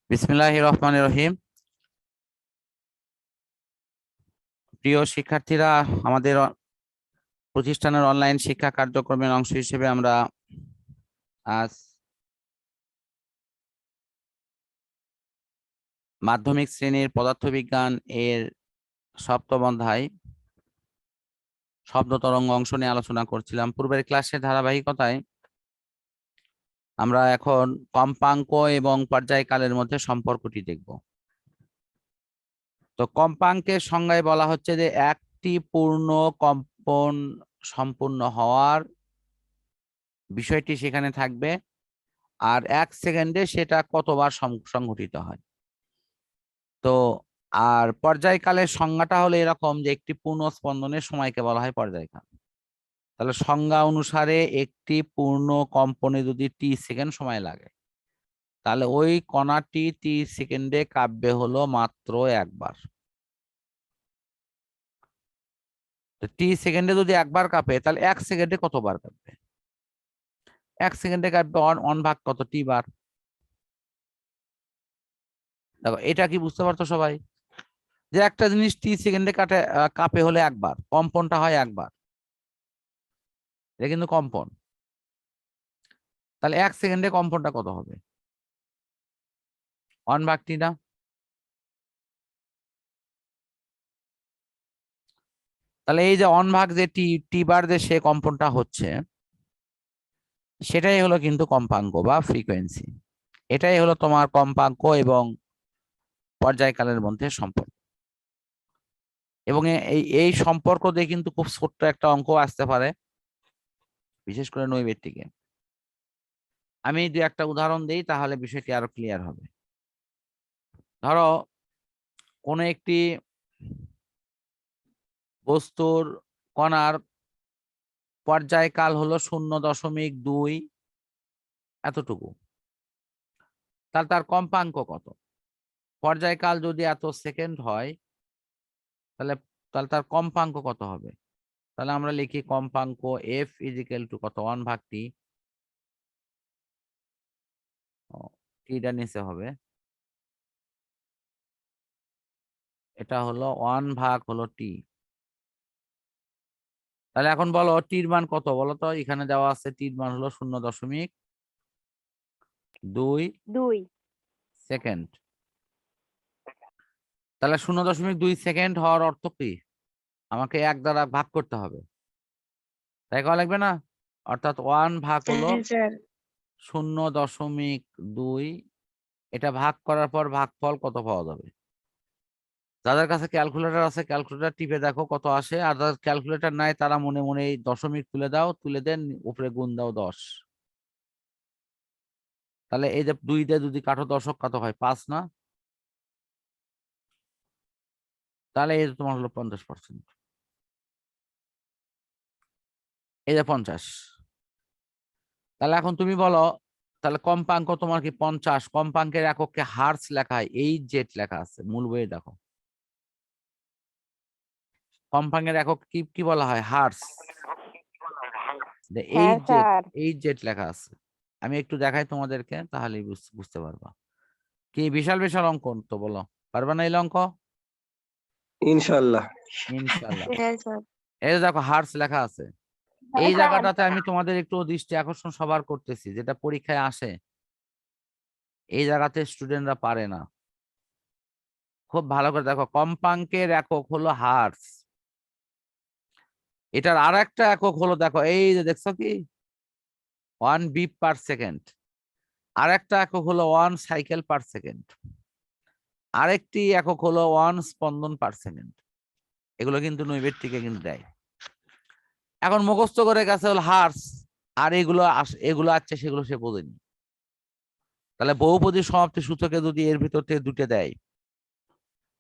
বিসমিল্লাহির রহমানির রহিম। প্রিয় শিক্ষার্থীরা, আমাদের প্রতিষ্ঠানের অনলাইন শিক্ষা কার্যক্রমের অংশ হিসেবে আমরা আজ মাধ্যমিক শ্রেণীর পদার্থবিজ্ঞান এর সপ্তম অধ্যায় শব্দ তরঙ্গ অংশ নিয়ে আলোচনা করছিলাম। পূর্বের ক্লাসের ধারাবাহিকতায় আমরা এখন কম্পাঙ্ক এবং পর্যায়কালের মধ্যে সম্পর্কটি দেখব। তো কম্পাঙ্কের সংজ্ঞায় বলা হচ্ছে যে একটি পূর্ণ কম্পন সম্পূর্ণ হওয়ার বিষয়টি সেখানে থাকবে, আর 1 সেকেন্ডে সেটা কতবার সংঘটিত হয়। তো আর পর্যায়কালের সংজ্ঞাটা হলো এরকম যে একটি পূর্ণ স্পন্দনের সময়কে বলা হয় পর্যায়কাল। তাহলে সংজ্ঞা অনুসারে একটি পূর্ণ কম্পনে যদি টি সেকেন্ড সময় লাগে, তাহলে ওই কণাটি টি সেকেন্ডে কাঁপবে হলো মাত্র একবার। টি সেকেন্ডে যদি একবার কাঁপে, তাহলে 1 সেকেন্ডে কতবার কাঁপবে? 1 সেকেন্ডে কাঁপবে অন ভাগ কত, টি বার। দেখো, এটা কি বুঝতে পারতো সবাই যে একটা জিনিস টি সেকেন্ডে কাঁপে হলে একবার, কম্পনটা হয় একবার, এটা কিন্তু কম্পন। তাহলে 1 সেকেন্ডে কম্পনটা কত হবে? 1 ভাগ টি না? তাহলে এই যে 1 ভাগ যে টি বার যে সে কম্পনটা হচ্ছে, সেটাই হলো কিন্তু কম্পাঙ্ক বা ফ্রিকোয়েন্সি। এটাই হলো তোমার কম্পাঙ্ক এবং পর্যায়কালের মধ্যে সম্পর্ক। এবং এই সম্পর্ক দিয়ে কিন্তু খুব ছোট্ট একটা অঙ্ক আসতে পারে, বিশেষ করে নৈবেত্তিকে। আমি দু একটা উদাহরণ দিই, তাহলে বিষয়টি আরো ক্লিয়ার হবে। ধরো, কোন একটি বস্তুর কণার পর্যায়কাল হলো 0.2 এতটুকু, তাহলে তার কম্পাঙ্ক কত? পর্যায়কাল যদি এত সেকেন্ড হয়, তাহলে তাহলে তার কম্পাঙ্ক কত হবে? তাহলে আমরা লিখি কম্পাঙ্ক এফ ইজিক্যাল টু কত, 1 ভাগ টি। টিটা নিচে হবে, এটা হলো 1 ভাগ হলো টি। তাহলে এখন বলো টির মান কত বলো তো? এখানে দেওয়া আছে টির মান হলো 0.2 সেকেন্ড। তাহলে 0.2 সেকেন্ড হওয়ার অর্থ কি? আমাকে 1 দ্বারা ভাগ করতে হবে, তাই করা লাগবে না? অর্থাৎ 1 ভাগ হলো 0.2, এটা ভাগ করার পর ভাগফল কত পাওয়া যাবে? যাদের কাছে ক্যালকুলেটর আছে, ক্যালকুলেটর টিপে দেখো কত আসে। আর যাদের ক্যালকুলেটর নাই, তারা মনে মনে এই দশমিক তুলে দাও, তুলে দেন, উপরে গুণ দাও 10। তাহলে এই যে 2 দিয়ে যদি কাটো দশক, কত হয়? 5 না? তাহলে এই যে তোমার হলো 50%। এই যে 50। তাহলে এখন তুমি বলো, তাহলে কম্পাঙ্ক তোমার কি 50? কম্পাঙ্কের এককে হার্স লেখা হয়, এই জেট লেখা আছে মূল বইয়ে, দেখো কম্পাঙ্কের একক কি কি বলা হয়? হার্স। এই হ্যাঁ জেট, স্যার। এই জেট লেখা আছে। আমি একটু দেখাই তোমাদেরকে, তাহলেই বুঝতে পারবা। কি বিশাল বিশাল অঙ্ক তো, বলো পারবা না এই অঙ্ক? ইনশাআল্লাহ। ইনশাআল্লাহ। হ্যাঁ স্যার। এই যে দেখো হার্স লেখা আছে, এই জায়গাটাতে আমি তোমাদের একটু দৃষ্টি আকর্ষণ সবার করতেছি, যেটা পরীক্ষায় আসে। এই জায়গাতে স্টুডেন্টরা পারে না। খুব ভালো করে দেখো, কম্পাঙ্কের একক হলো হার্স। এটার আর একটা একক হলো, দেখো এই যে দেখছো কি, 1 বিপ পার সেকেন্ড। আর একটা একক হলো 1 সাইকেল পার সেকেন্ড। আরেকটি একক হলো 1 স্পন্দন পার সেকেন্ড। এগুলো কিন্তু নৈবেত্তিকে কিন্তু দেয়। এখন মুখস্থ করে গেছে হলো হার্স, আর এগুলো আছে সেগুলো সে বোঝেনি। তাহলে বহুপদী সমাপ্তি সূচকে যদি এর ভিতর থেকে দুটো দেয়,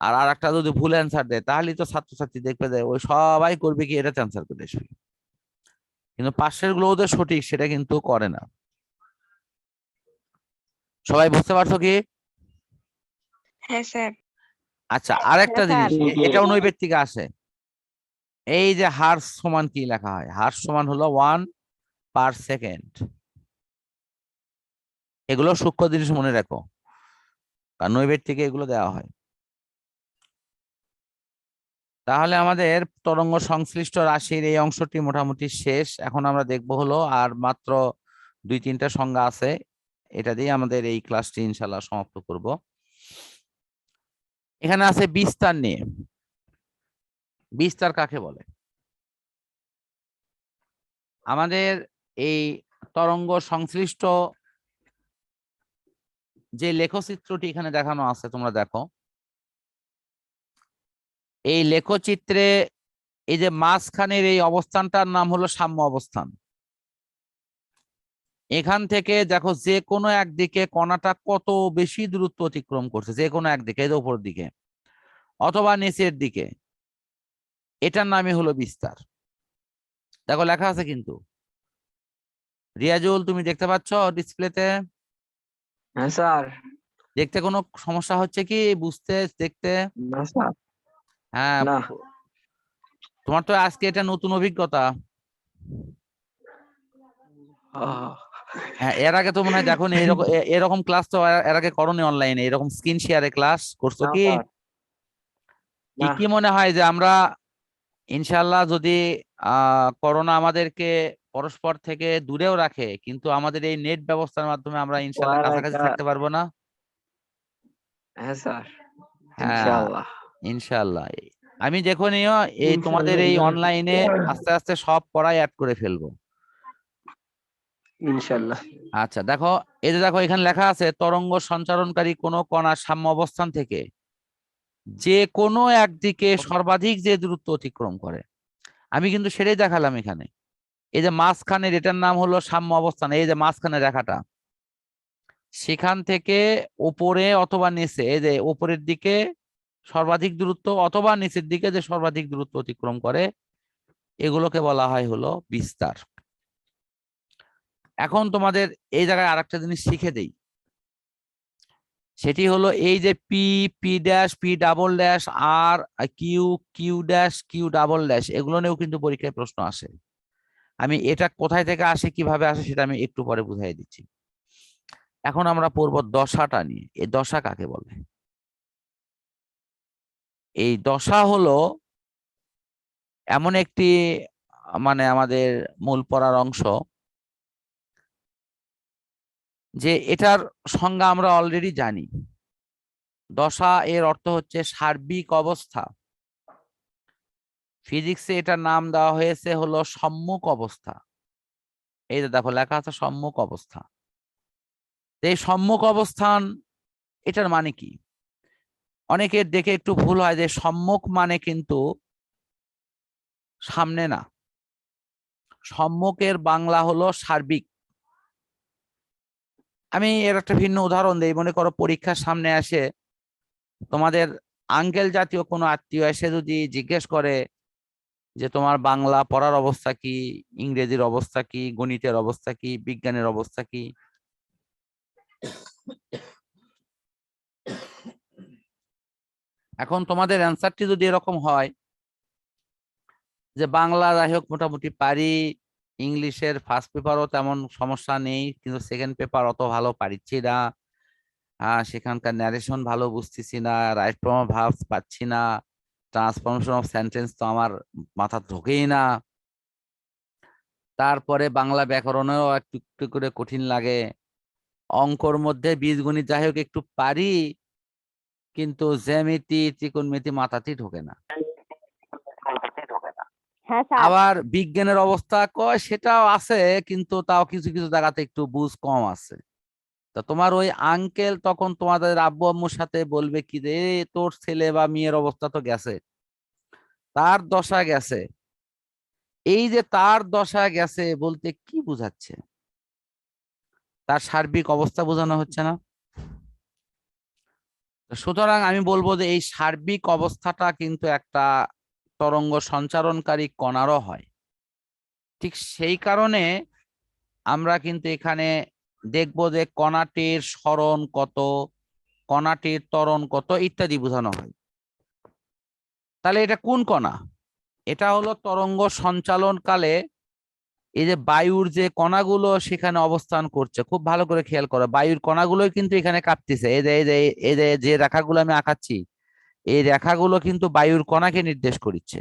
আর একটা যদি ভুল অ্যান্সার দেয়, তাহলেই তো ছাত্রছাত্রী দেখবে দেয় ওই সবাই করবে কি, এটা অ্যান্সার করে আসবে। কিন্তু পাশের গুলো ওদের সঠিক, সেটা কিন্তু করে না। সবাই বুঝতে পারছো কি? হ্যাঁ স্যার। আচ্ছা, আরেকটা জিনিস, এটাও জি। নৈবেত্তিকে আসে। এই যে হার্স সমান কি লেখা হয়? হার্স সমান হলো 1 পার সেকেন্ড। এগুলো সূক্ষ্ম জিনিস মনে রাখো। কারণ ওয়েবের থেকে এগুলো দেওয়া হয়। তাহলে আমাদের তরঙ্গ সংশ্লিষ্ট রাশির এই অংশটি মোটামুটি শেষ। এখন আমরা দেখব হলো আর মাত্র 2-3টা সংজ্ঞা আছে, এটা দিয়ে আমাদের এই ক্লাসটি ইনশাল্লাহ সমাপ্ত করব। এখানে আছে বিস্তার নিয়ে। বিস্তার কাকে বলে? আমাদের এই তরঙ্গ সংশ্লিষ্ট যে লেখচিত্রটি এখানে দেখানো আছে তোমরা দেখো, এই লেখচিত্রে এই যে মাঝখানের এই অবস্থানটার নাম হলো সাম্য অবস্থান। এখান থেকে দেখো যে কোনো একদিকে কণাটা কত বেশি দূরত্ব অতিক্রম করছে, যে কোনো একদিকে, এই যে উপর দিকে অথবা নিচের দিকে, এটার নামই হলো বিস্তার। দেখো লেখা আছে কিন্তু। রিয়াজুল, তুমি দেখতে পাচ্ছ ডিসপ্লেতে? হ্যাঁ স্যার। দেখতে কোনো সমস্যা হচ্ছে কি বুঝতে, দেখতে? না স্যার। হ্যাঁ, না। তোমার তো আজকে এটা নতুন অভিজ্ঞতা। হ্যাঁ, এর আগে তো মনে হয় দেখো এরকম এরকম ক্লাস তো এর আগে করোনি অনলাইনে, এরকম স্ক্রিন শেয়ারে ক্লাস করছো কি? কি কি মনে হয় যে আমরা ইনশাল্লাহ যদি করোনা আমাদেরকে পরস্পর থেকে দূরেও রাখে, কিন্তু আমাদের এই নেট ব্যবস্থার মাধ্যমে আমরা ইনশাল্লাহ কাছাকাছি থাকতে পারবো না? হ্যাঁ স্যার, হ্যাঁ, ইনশাআল্লাহ। ইনশাল্লাহ। আমি দেখো নিও এই তোমাদের এই অনলাইনে আস্তে আস্তে সব পড়াই অ্যাড করে ফেলবো ইনশাআল্লাহ। আচ্ছা দেখো, এই যে দেখো এখানে লেখা আছে তরঙ্গ সঞ্চারণকারী কোনো কণার সাম্য অবস্থান থেকে যে কোনো একদিকে সর্বাধিক যে দূরত্ব অতিক্রম করে। আমি কিন্তু সেটাই দেখালাম এখানে। এই যে মাঝখানের এটার নাম হলো সাম্য অবস্থান, এই যে মাঝখানে রেখাটা, সেখান থেকে উপরে অথবা নিচে, এই যে উপরের দিকে সর্বাধিক দূরত্ব অথবা নিচের দিকে যে সর্বাধিক দূরত্ব অতিক্রম করে, এগুলোকে বলা হয় হলো বিস্তার। এখন তোমাদের এই জায়গায় আরেকটা জিনিস শিখে দেই, সেটি হলো এই যে P, P dash, P double dash, আর Q, Q dash, Q double dash, এগুলো নিয়েও কিন্তু পরীক্ষায় প্রশ্ন আসে। আমি এটা কোথায় থেকে আসে, কিভাবে আসে, সেটা আমি একটু পরে বুঝাই দিচ্ছি। এখন আমরা পড়বো দশাটা নিয়ে। এই দশা কাকে বলে? এই দশা হলো এমন একটি মানে আমাদের মূল পড়ার অংশ, যে এটার সংজ্ঞা আমরা অলরেডি জানি। দশা এর অর্থ হচ্ছে সার্বিক অবস্থা। ফিজিক্সে এটার নাম দেওয়া হয়েছে হলো সম্মুখ অবস্থা। এই যে দেখো লেখা আছে সম্মুখ অবস্থা। এই সম্মুখ অবস্থান এটার মানে কি? অনেকের দেখে একটু ভুল হয় যে সম্মুখ মানে কিন্তু সামনে না। সম্মুখের বাংলা হলো সার্বিক। আমি এর একটা ভিন্ন উদাহরণ দেই। মনে করো পরীক্ষার সামনে আসে তোমাদের আঙ্কেল জাতীয় কোনো আত্মীয় এসে যদি জিজ্ঞেস করে যে তোমার বাংলা পড়ার অবস্থা কি, ইংরেজির অবস্থা কি, গণিতের অবস্থা কি, বিজ্ঞানের অবস্থা কি, এখন তোমাদের অ্যান্সারটি যদি এরকম হয় যে বাংলা যাই হোক মোটামুটি পারি, ইংলিশের ফার্স্ট পেপারও তেমন সমস্যা নেই, কিন্তু সেকেন্ড পেপার অত ভালো পারিছি না, সেখানকার ন্যারেশন ভালো বুঝতেছি না, রাইট ফর্ম অফ ভার্বস পাচ্ছি না, ট্রান্সফরমেশন অফ সেন্টেন্স তো আমার মাথা ঢোকেই না, তারপরে বাংলা ব্যাকরণেও একটু একটু করে কঠিন লাগে, অঙ্কর মধ্যে বীজগণিত যাই হোক একটু পারি, কিন্তু জ্যামিতি ত্রিকোণমিতি মাথাতেই ঢোকে না। আবার বিজ্ঞানের অবস্থা কয় সেটাও আছে, কিন্তু তাও কিছু কিছু জায়গাতে একটু বুঝ কম আছে। তা তোমার ওই আঙ্কেল তখন তোমাদের আব্বু আম্মুর সাথে বলবে কি যে তোর ছেলে বা মেয়ের অবস্থা তো গেছে, তার দশা গেছে। এই যে তার দশা গেছে বলতে কি বোঝাচ্ছে? তার সার্বিক অবস্থা বোঝানো হচ্ছে না? সুতরাং আমি বলবো যে এই সার্বিক অবস্থাটা কিন্তু একটা তরঙ্গ সঞ্চারণকারী কণারও হয়। ঠিক সেই কারণে আমরা কিন্তু এখানে দেখব যে কণাটির সরণ কত, কণাটির ত্বরণ কত ইত্যাদি বোঝানো হয়। তাহলে এটা কোন কণা? এটা হলো তরঙ্গ সঞ্চালনকালে এই যে বায়ুর যে কণাগুলো সেখানে অবস্থান করছে, খুব ভালো করে খেয়াল করো, বায়ুর কণাগুলোই কিন্তু এখানে কাঁপতেছে। এই যে যে রেখাগুলো আমি আঁকাচ্ছি, এই রেখাগুলো কিন্তু বায়ুর কণাকে নির্দেশ করছে।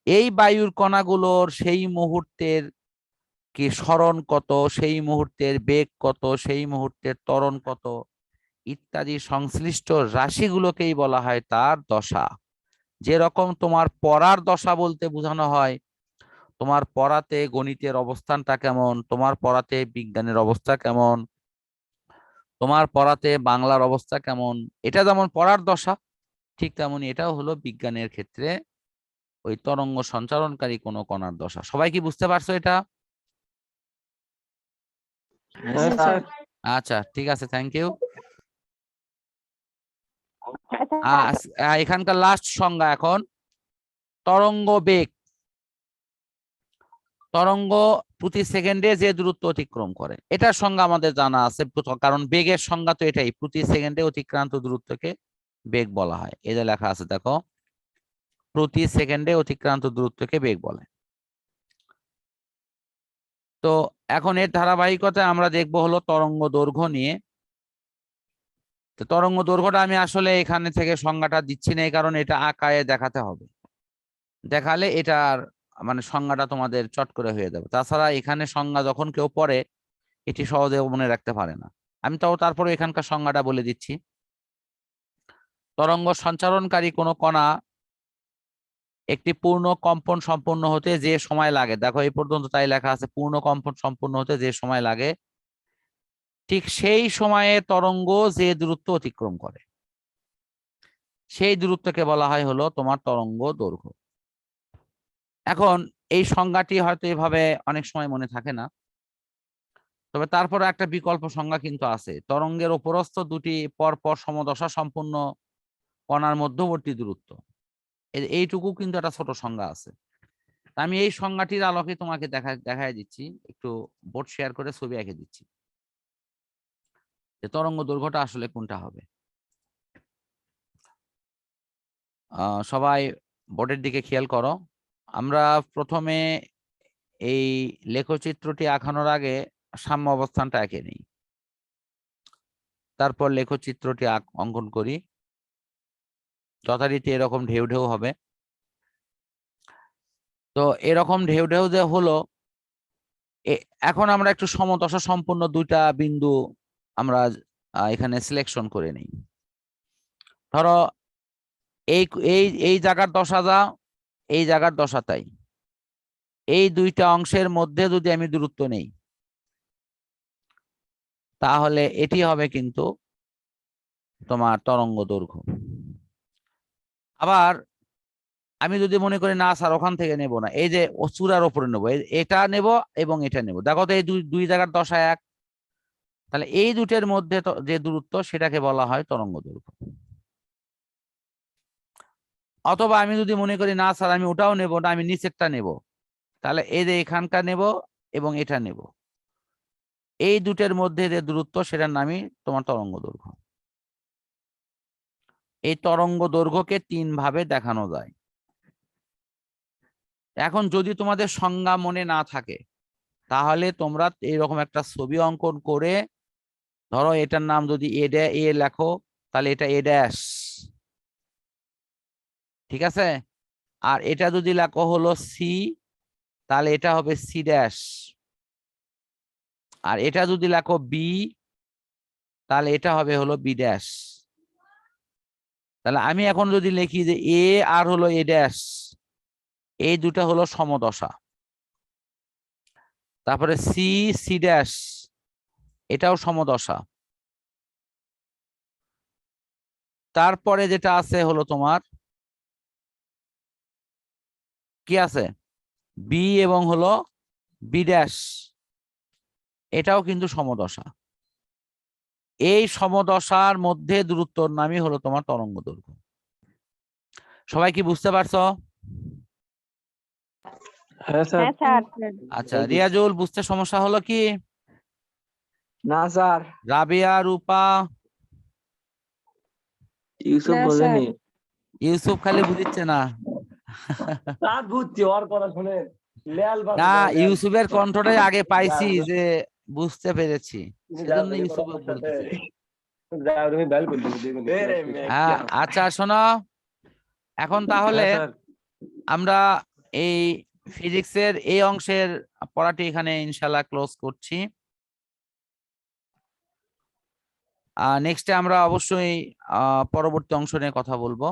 এই বায়ুর কণাগুলোর সেই মুহূর্তের কি সরণ কত, সেই মুহূর্তের বেগ কত, সেই মুহূর্তের ত্বরণ কত ইত্যাদি সংশ্লিষ্ট রাশিগুলোকেই বলা হয় তার দশা। যেরকম তোমার পড়ার দশা বলতে বোঝানো হয় তোমার পড়াতে গণিতের অবস্থানটা কেমন, তোমার পড়াতে বিজ্ঞানের অবস্থা কেমন, তোমার পড়াতে বাংলার অবস্থা কেমন, এটা যেমন পড়ার দশা, ঠিক তেমনি এটাও হলো বিজ্ঞানের ক্ষেত্রে ওই তরঙ্গ সঞ্চারণকারী কোনো কণার দশা। সবাই কি বুঝতে পারছো এটা? হ্যাঁ স্যার। আচ্ছা, ঠিক আছে, থ্যাংক ইউ। এখানকার লাস্ট সংজ্ঞা এখন, তরঙ্গ বেগ। তরঙ্গ প্রতি সেকেন্ডে যে দূরত্ব অতিক্রম করে, এটার সংজ্ঞা আমাদের জানা আছে, কারণ বেগের সংজ্ঞা তো এটাই, প্রতি সেকেন্ডে অতিক্রান্ত দূরত্বকে বেগ বলা হয়। এই যে লেখা আছে দেখো, প্রতি সেকেন্ডে অতিক্রান্ত দূরত্বকে বেগ বলে। তো এখন এর ধারাবাহিকতায় আমরা দেখবো হলো তরঙ্গ দৈর্ঘ্য নিয়ে। তো তরঙ্গ দৈর্ঘ্যটা আমি আসলে এখানে থেকে সংজ্ঞাটা দিচ্ছি না, এই কারণে এটা আঁকায়ে দেখাতে হবে, দেখালে এটার মানে সংজ্ঞাটা তোমাদের চট করে হয়ে যাবে। তাছাড়া এখানে সংজ্ঞা যখন কেউ পড়ে এটি সহজে মনে রাখতে পারে না। আমি তারপরে এখানকার সংজ্ঞাটা বলে দিচ্ছি। তরঙ্গ সঞ্চারণকারী কোনো কণা একটি পূর্ণ কম্পন সম্পন্ন হতে যে সময় লাগে, দেখো এই পর্যন্ত তাই লেখা আছে, পূর্ণ কম্পন সম্পন্ন হতে যে সময় লাগে, ঠিক সেই সময়ে তরঙ্গ যে দূরত্ব অতিক্রম করে সেই দূরত্বকে বলা হয় হলো তোমার তরঙ্গ দৈর্ঘ্য। এখন এই সংজ্ঞাটি হয়তো এভাবে অনেক সময় মনে থাকে না, তবে তারপরে একটা বিকল্প সংজ্ঞা কিন্তু আছে। তরঙ্গের উপরস্থ দুটি পরপর সমদশা সম্পূর্ণ কণার মধ্যবর্তী দূরত্ব, এইটুকু কিন্তু একটা ছোট সংজ্ঞা আছে। আমি এই সংজ্ঞাটির আলোকে তোমাকে দেখাই দিচ্ছি, একটু বোর্ড শেয়ার করে ছবি এঁকে দিচ্ছি যে তরঙ্গ দৈর্ঘ্যটা আসলে কোনটা হবে। সবাই বোর্ডের দিকে খেয়াল করো। আমরা প্রথমে এই লেখচিত্রটি আঁকানোর আগে সাম্য অবস্থানটা এঁকে নিই, তারপর লেখচিত্রটি অঙ্কন করি। যথারীতি এরকম ঢেউ ঢেউ হবে। তো এরকম ঢেউ ঢেউ যে হলো, এখন আমরা একটু সমদশা সম্পূর্ণ দুইটা বিন্দু আমরা এখানে সিলেকশন করে নিই। ধরো এই এই এই জায়গার দশা যা, এই জায়গার দশা তাই, এই দুইটা অংশের মধ্যে যদি আমি দূরত্ব নেই তাহলে এটি হবে কিন্তু তোমার তরঙ্গ দৈর্ঘ্য। আবার আমি যদি মনে করি না স্যার ওখান থেকে নেব না, এই যে চূড়ার উপরে নেবো, এটা নেব এবং এটা নেব, দেখো তো এই দুই জায়গার দশা এক, তাহলে এই দুটের মধ্যে যে দূরত্ব সেটাকে বলা হয় তরঙ্গ দৈর্ঘ্য। অথবা আমি যদি মনে করি না স্যার আমি ওটাও নেব না, আমি নিচেরটা নেব, তাহলে এই যে এখানকার নেব এবং এটা নেব, এই দুটের মধ্যে যে দূরত্ব সেটার নামই তোমার তরঙ্গ দৈর্ঘ্য। এই তরঙ্গ দৈর্ঘ্যকে তিন ভাবে দেখানো যায়। এখন যদি তোমাদের সংজ্ঞা মনে না থাকে তাহলে তোমরা এরকম একটা ছবি অঙ্কন করে, ধরো এটার নাম যদি এ লেখো তাহলে এটা এ ড্যাশ, ঠিক আছে, আর এটা যদি লেখো হলো সি তাহলে এটা হবে সি ড্যাশ, আর এটা যদি লেখো বি তাহলে এটা হবে হলো বি ড্যাশ। তাহলে আমি এখন যদি লিখি যে এ আর হলো এ ড্যাশ, এই দুটা হলো সমদশা, তারপরে সি সি ড্যাশ এটাও সমদশা, তারপরে যেটা আছে হলো তোমার কি আছে বি এবং হলো বি ড্যাশ, এটাও কিন্তু সমদশা। এই সমদশার মধ্যে দূরত্বর নামই হলো তোমার তরঙ্গ দৈর্ঘ্য। সবাই কি বুঝতে পারছো? হ্যাঁ স্যার। আচ্ছা, রিয়াজুল বুঝতে সমস্যা হলো কি? না স্যার। রাবিয়া, রূপা, ইউসুফ বোঝেনি। ইউসুফ খালি বুঝিচ্ছে না। স্যার বুঝছি, ওর কথা শুনে। না, ইউসুফের কণ্ঠটাই আগে পাইছি যে বুঝতে পেরেছি, সেজন্য ইউসুফ বলতেছি। হ্যাঁ, আচ্ছা শোনো, এখন তাহলে আমরা এই ফিজিক্সের এই অংশের পড়াটি এখানে ইনশাল্লাহ ক্লোজ করছি। নেক্সটে আমরা অবশ্যই পরবর্তী অংশ নিয়ে কথা বলবো।